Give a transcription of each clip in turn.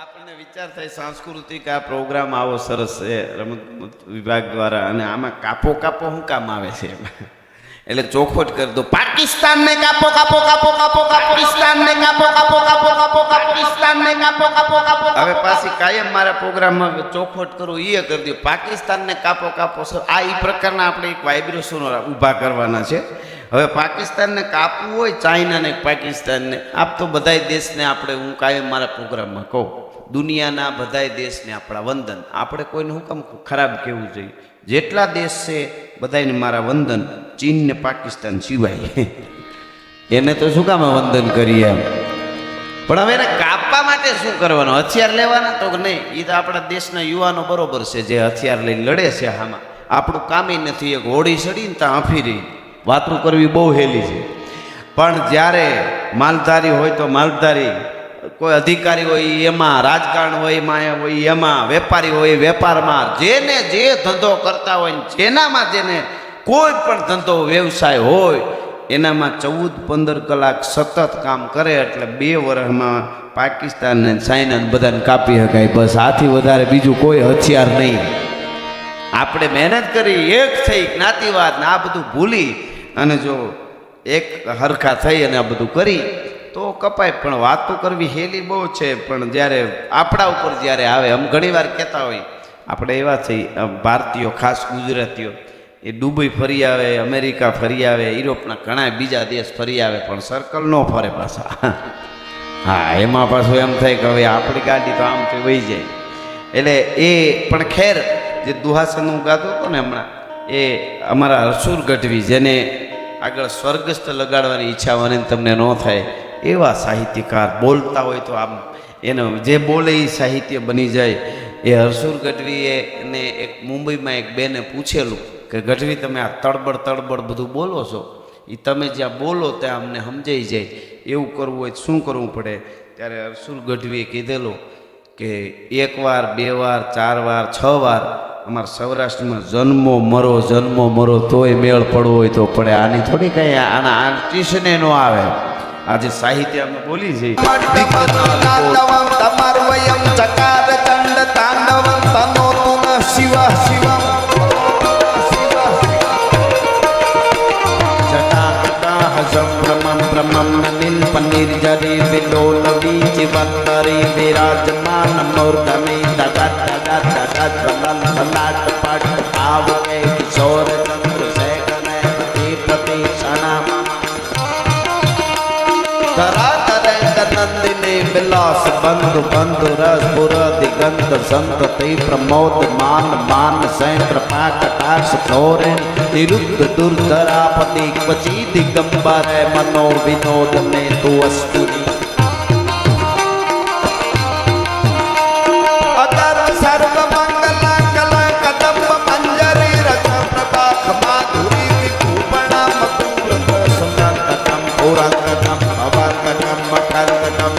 આપણને વિચાર થાય સાંસ્કૃતિક આ પ્રોગ્રામ આવો સરસ છે રમત વિભાગ દ્વારા, અને આમાં કાપો કાપો શું કામ આવે છે એટલે ચોખવટ કરી દો, પાકિસ્તાનને કાપો કાપો કાપો કાપો પાકિસ્તાનને કાપો કાપો કાપો કાપો પાકિસ્તાનને કાપો કાપો કાપો. હવે પાછી કાયમ મારા પ્રોગ્રામમાં ચોખવટ કરું એ કરી દો, પાકિસ્તાનને કાપો કાપો. આ એ પ્રકારના આપણે એક વાઇબ્રેશનો ઊભા કરવાના છે. હવે પાકિસ્તાનને કાપવું હોય, ચાઇનાને પાકિસ્તાનને, આપ તો બધાય દેશને આપણે, હું કાયમ મારા પ્રોગ્રામમાં કહું, દુનિયાના બધાય દેશને આપણા વંદન. આપણે કોઈને હું કામ ખરાબ કહેવું જોઈએ? જેટલા દેશ છે બધાને મારા વંદન, ચીન ને પાકિસ્તાન સિવાય એને તો શું કામ વંદન કરીએ એમ. પણ હવે એને કાપવા માટે શું કરવાનું? હથિયાર લેવાના તો નહીં. એ તો આપણા દેશના યુવાનો બરોબર છે જે હથિયાર લઈને લડે છે. આમાં આપણું કામ નથી. એક હોડી ચડીને ત્યાં હફી રહી વાતું કરવી બહુ હેલી છે. પણ જ્યારે માલધારી હોય તો માલધારી, કોઈ અધિકારી હોય એમાં, રાજકારણ હોય એમાં, વેપારી હોય વેપારમાં, જેને જે ધંધો કરતા હોય, જેનામાં જેને કોઈ પણ ધંધો વ્યવસાય હોય એનામાં 14-15 કલાક સતત કામ કરે એટલે 2 વર્ષમાં પાકિસ્તાન ને ચાઇના ને બધાને કાપી શકાય. બસ આથી વધારે બીજું કોઈ હથિયાર નહીં. આપણે મહેનત કરી, એક થઈ, જ્ઞાતિવાદ ને આ બધું ભૂલી અને જો એક હરખા થઈ અને આ બધું કરી તો કપાય. પણ વાતો કરવી હેલી બહુ છે, પણ જ્યારે આપણા ઉપર જ્યારે આવે, આમ ઘણી વાર કહેતા હોય આપણે એવા થઈ ભારતીયો, ખાસ ગુજરાતીઓ, એ દુબઈ ફરી આવે, અમેરિકા ફરી આવે, યુરોપના ઘણા બીજા દેશ ફરી આવે, પણ સર્કલ ન ફરે પાછા. હા, એમાં પાછું એમ થાય કે હવે આપણી ગાડી તો આમ તો વહી જાય. એટલે એ પણ ખેર, જે દુહાસન હું ગાતો હતો ને હમણાં, એ અમારા હરસુર ગઢવી, જેને આગળ સ્વર્ગસ્થ લગાડવાની ઈચ્છા મને તમને ન થાય એવા સાહિત્યકાર, બોલતા હોય તો આમ એનો જે બોલે એ સાહિત્ય બની જાય. એ હરસુર ગઢવીએ એને એક મુંબઈમાં એક બેને પૂછેલું કે ગઢવી તમે આ તડબડ બધું બોલો છો, એ તમે જ્યાં બોલો ત્યાં અમને સમજાઈ જાય, એવું કરવું હોય શું કરવું પડે? ત્યારે હરસુર ગઢવીએ કીધેલું કે 1 વાર 2 વાર 4 વાર 6 વાર અમારા સૌરાષ્ટ્રમાં જન્મો મરો તોય મેળ પડવો હોય તો પડે. આની થોડી કંઈ આના આર્ટિસ્ટને ન આવે. આજે સાહિત્ય અમે બોલી છે. પનીર જરી બિલોલ બીજ વંતરી વિરાજમાન મૂર્ધની દગત લલાટ પટ આવકે કિશોર ચંદ્ર શેખને પતિ ક્ષણા ધરા કરે નંદિની વિલાસ બંધુ રસ પુર દિગંત સંતતિ પ્રમોદ માન સૈન કૃપા કટાક્ષ ધોરે નિરુદ્ધ દુર્ધરાપતિ ક્વચી દિગંબર મનો વિનોદ ને તુ અસ્તુરી અતર સર્વ મંગલા કલ કદમ્બ મંજરી રસ પ્રભાખ માધુરી વિભૂષણ મકુર સુનંદકમ પુરંદકમ અવર્ગકમ મકરકમ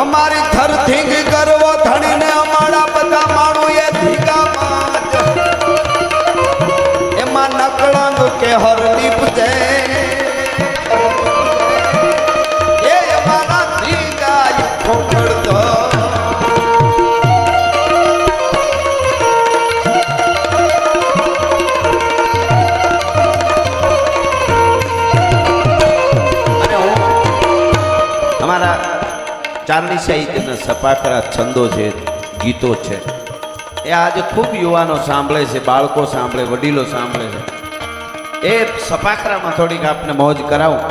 અમારી થરથીંગ કરવો ધણીને અમારા બધા માણું એ ધીગામાં એમાં નકળંગ કે હરદીપ છે એ અમારા ધીગા ખોખડતો અમારા ચારણી સાહિત્યના સપાકરા છંદો છે, ગીતો છે, એ આજે ખૂબ યુવાનો સાંભળે છે, બાળકો સાંભળે, વડીલો સાંભળે છે. એ સપાકરામાં થોડીક આપને મોજ કરાવું.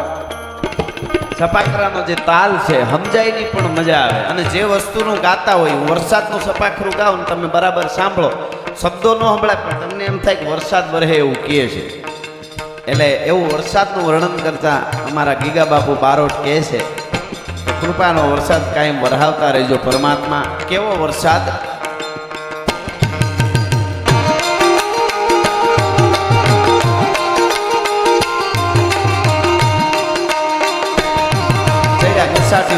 સપાખરાનો જે તાલ છે સમજાયની પણ મજા આવે. અને જે વસ્તુનું ગાતા હોય, વરસાદનું સપાખરું ગાઓ ને તમે બરાબર સાંભળો, શબ્દો ન સંભળાય પણ તમને એમ થાય કે વરસાદ વરહે એવું કહે છે. એટલે એવું વરસાદનું વર્ણન કરતા અમારા ગીગા બાપુ બારોટ કહે છે, કૃપાનો વરસાદ કાયમ વરહાવતા રહેજો પરમાત્મા. કેવો વરસાદ!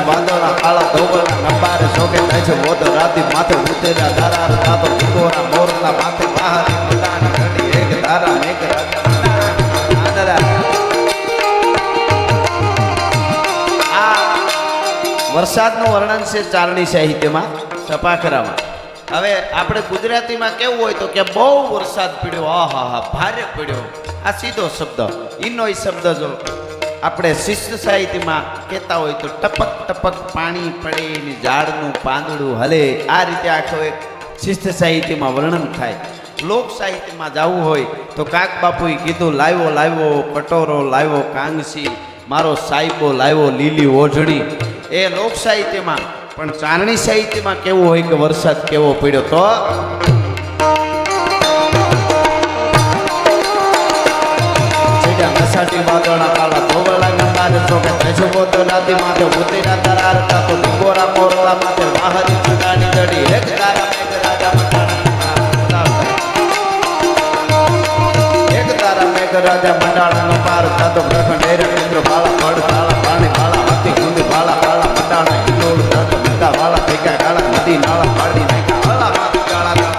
વાદળા કાળા ધોવળના નંબારે શોકે થાય છે વોદ રાતી માથે ઉતર્યા દારા રાતો ટીકોરા મોરના માથે બહારી મદાની ઘડી એક ધારા મેઘ રાજા. આ વરસાદનું વર્ણન છે ચારણી સાહિત્યમાં, સપાખરામાં. હવે આપણે ગુજરાતીમાં કેવું હોય તો કે બહુ વરસાદ પડ્યો, આહા હા ભારે પડ્યો, આ સીધો શબ્દ. ઈનો શબ્દ જો આપણે શિષ્ટ સાહિત્યમાં કહેતા હોય તો ટપક ટપક પાણી પડે ને ઝાડનું પાંદડું હલે, આ રીતે આખો એક શિષ્ટ સાહિત્યમાં વર્ણન થાય. લોક સાહિત્યમાં જવું હોય તો કાક બાપુએ કીધું, લાવ્યો લાવ્યો કટોરો લાવ્યો કાંગસી, મારો સાહેબો લાવ્યો લીલી ઓઢણી. એ લોક સાહિત્યમાં. પણ ચારણી સાહિત્યમાં કેવું હોય કે વરસાદ કેવો પડ્યો તો નસાટી વાદળા કાળા ધોવળા નંબારે શોકે થાય બોતો રાતી માથે ઉતર્યા તારા રતા તો ટીકોરા મોરલા માથે બહારી મદાની ઘડી એક તારા મેઘ રાજા એક તારા મેઘ રાજા મંડાળાનો પાર થતો પ્રખંડ ડેરે કેન્દ્ર બાળા ફળ તાળા પાણી બાળા હાથી ગુંદી બાળા કાળા મંડાળા હિંડોળ થતો બધા વાળા ભેગા કાળા નદી નાળા પાડી નાખ્યા હળા માથે કાળા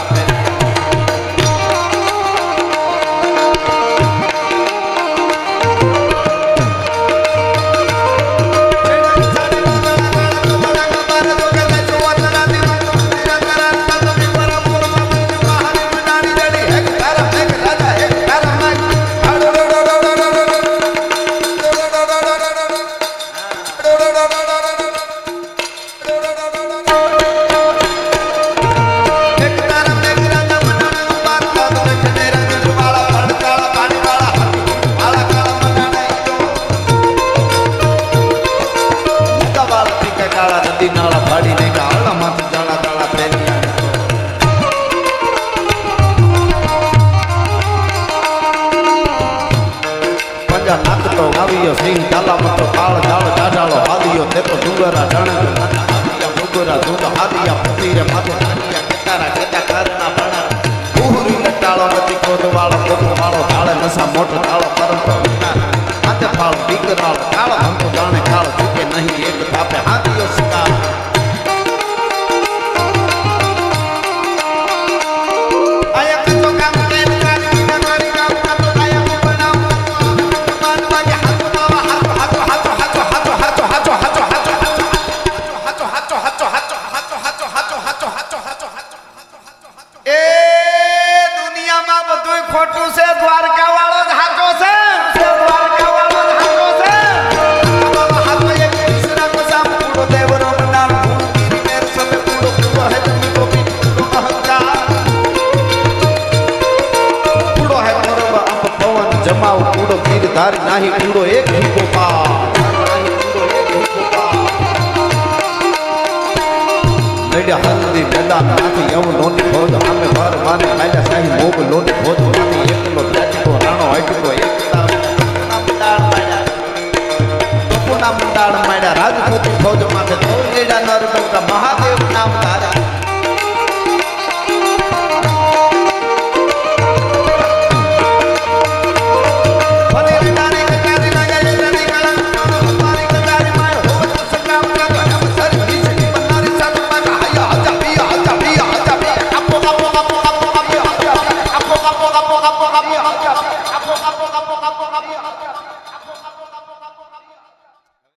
સિંહ ચાલા મતો કાળ જાળ જાડાળો હાદિયો તે તો ડુંગરા જાણે હાદિયા ડુંગરા ધૂંધ હાદિયા પતીરે માથે હાદિયા કેતારા કેતા કારના ભણા ઉહરી લટાળો નથી કોદવાળો કોદવાળો ઢાળે નસા મોટો ઢાળો પરંતો હાથે ફાળ દીકરાળો ઢાળો હંતો જાણે ખાળ ચૂકે નહીં એક થાપે હાદિયો શિકાર. જમાવ કૂડો ગીર ધારી નાહી કૂડો એક હિકો પા લડ્યા હલ્દી મેદાન નાથી એવું લોની ભોજ આમે ભર માને કાયદા સાહી મોગ લોની ભોજ નાથી એકલો ત્યાચકો રાણો હાઈટકો એકતા મુંડાળ માડ્યા રાજપૂતી ફૌજ માથે